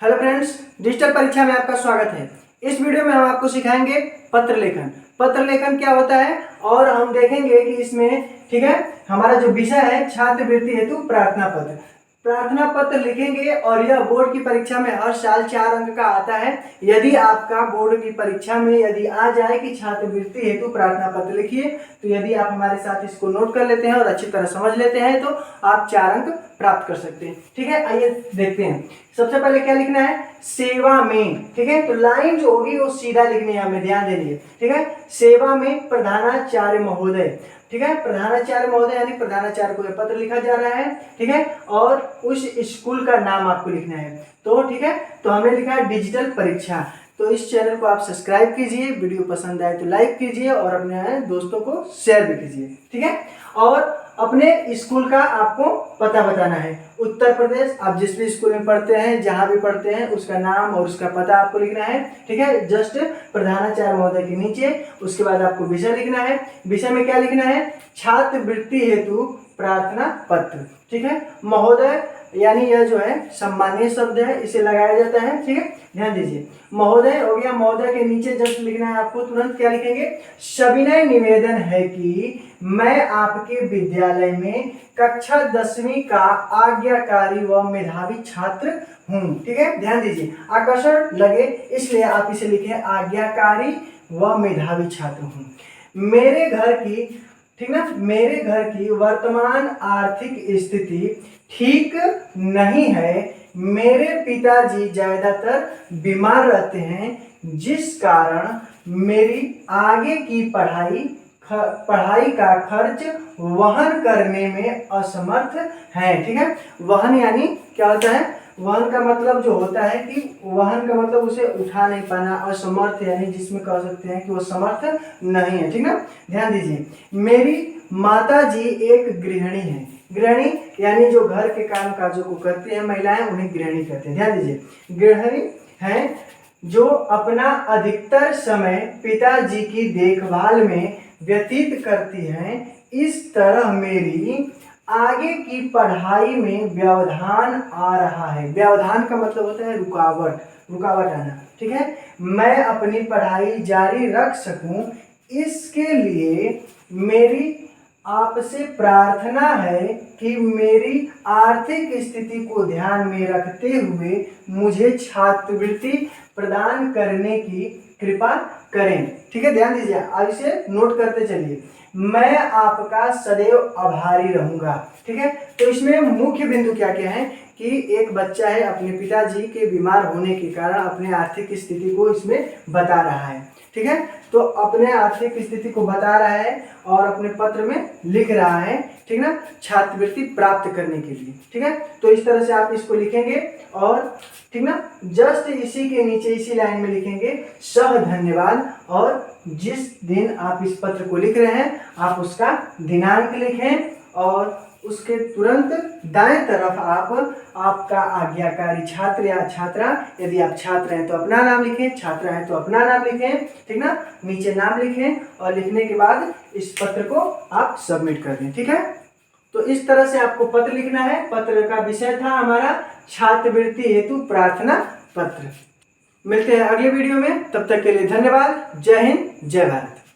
Hello friends, digital परीक्षा में आपका स्वागत है। इस वीडियो में हम आपको सिखाएंगे पत्र लेखन। पत्र लेखन क्या होता है और हम देखेंगे कि इसमें ठीक है हमारा जो विषय है छात्रवृत्ति हेतु प्रार्थना पत्र। प्रार्थना पत्र लिखेंगे और यह बोर्ड की परीक्षा में हर साल 4 अंक का आता है। यदि आपका बोर्ड की परीक्षा में यदि आ जाए कि छात्रवृत्ति हेतु प्रार्थना पत्र लिखिए, तो यदि आप हमारे साथ इसको नोट कर लेते हैं और अच्छी तरह समझ लेते हैं तो आप 4 अंक प्राप्त कर सकते हैं। ठीक है, आइए देखते हैं। सबसे पहले क्या लिखना है, सेवा में। ठीक है, तो लाइन जो होगी वो सीधा लिखनी है, हमें ध्यान देनी है। ठीक है, सेवा में प्रधानाचार्य महोदय। ठीक है, प्रधानाचार्य महोदय यानी प्रधानाचार्य को यह पत्र लिखा जा रहा है। ठीक है, और उस स्कूल का नाम आपको लिखना है। तो ठीक है, तो हमने लिखा है डिजिटल परीक्षा। तो इस चैनल को आप सब्सक्राइब कीजिए, वीडियो पसंद आए तो लाइक कीजिए और अपने दोस्तों को शेयर भी कीजिए। ठीक है, और अपने स्कूल का आपको पता बताना है। उत्तर प्रदेश, आप जिस भी स्कूल में पढ़ते हैं, जहां भी पढ़ते हैं, उसका नाम और उसका पता आपको लिखना है। ठीक है, जस्ट प्रधानाचार्य महोदय के नीचे उसके बाद आपको विषय लिखना है। विषय में क्या लिखना है, छात्रवृत्ति हेतु प्रार्थना पत्र। ठीक है, महोदय यानी यह जो है सम्मानीय शब्द है, इसे लगाया जाता है। ठीक है, ध्यान दीजिए, महोदय हो गया। महोदय के नीचे जस्ट लिखना है आपको, तुरंत क्या लिखेंगे, सविनय निवेदन है कि मैं आपके विद्यालय में कक्षा 10वीं का आज्ञाकारी व मेधावी छात्र हूँ। ठीक है, ध्यान दीजिए, आकर्षण लगे इसलिए आप इसे लिखे आज्ञाकारी व मेधावी छात्र हूँ। मेरे घर की, ठीक ना, मेरे घर की वर्तमान आर्थिक स्थिति ठीक नहीं है। मेरे पिताजी ज्यादातर बीमार रहते हैं, जिस कारण मेरी आगे की पढ़ाई का खर्च वहन करने में असमर्थ है। ठीक है, वहन यानी क्या होता है, वहन का मतलब जो होता है कि वहन का मतलब उसे उठा नहीं पाना। असमर्थ यानी जिसमें कह सकते हैं कि वो समर्थ नहीं है। ठीक ना, ध्यान दीजिए, मेरी माता जी एक गृहिणी है। गृहिणी यानी जो घर के काम काजों को करती है महिलाएं, उन्हें गृहिणी कहते हैं। ध्यान दीजिए, गृहिणी है जो अपना अधिकतर समय पिताजी की देखभाल में व्यतीत करती हैं। इस तरह मेरी आगे की पढ़ाई में व्यवधान आ रहा है। व्यवधान का मतलब होता है रुकावट, रुकावट आना। ठीक है, मैं अपनी पढ़ाई जारी रख सकूं, इसके लिए मेरी आपसे प्रार्थना है कि मेरी आर्थिक स्थिति को ध्यान में रखते हुए मुझे छात्रवृत्ति प्रदान करने की कृपा करें। ठीक है, ध्यान दीजिए, अब इसे नोट करते चलिए। मैं आपका सदैव आभारी रहूंगा। ठीक है, तो इसमें मुख्य बिंदु क्या क्या है कि एक बच्चा है अपने पिताजी के बीमार होने के कारण अपने आर्थिक स्थिति को इसमें बता रहा है। ठीक है, तो अपने आर्थिक स्थिति को बता रहा है और अपने पत्र में लिख रहा है। ठीक ना, छात्रवृत्ति प्राप्त करने के लिए। ठीक है, तो इस तरह से आप इसको लिखेंगे और ठीक ना, जस्ट इसी के नीचे इसी लाइन में लिखेंगे सह धन्यवाद, और जिस दिन आप इस पत्र को लिख रहे हैं आप उसका दिनांक लिखें और उसके तुरंत दाएं तरफ आप आपका आज्ञाकारी छात्र या छात्रा, यदि आप छात्र हैं तो अपना नाम लिखें, छात्रा हैं तो अपना नाम लिखें। ठीक ना, नीचे नाम लिखें और लिखने के बाद इस पत्र को आप सबमिट कर दें। ठीक है, तो इस तरह से आपको पत्र लिखना है। पत्र का विषय था हमारा छात्रवृत्ति हेतु प्रार्थना पत्र। मिलते हैं अगले वीडियो में, तब तक के लिए धन्यवाद। जय हिंद, जय भारत।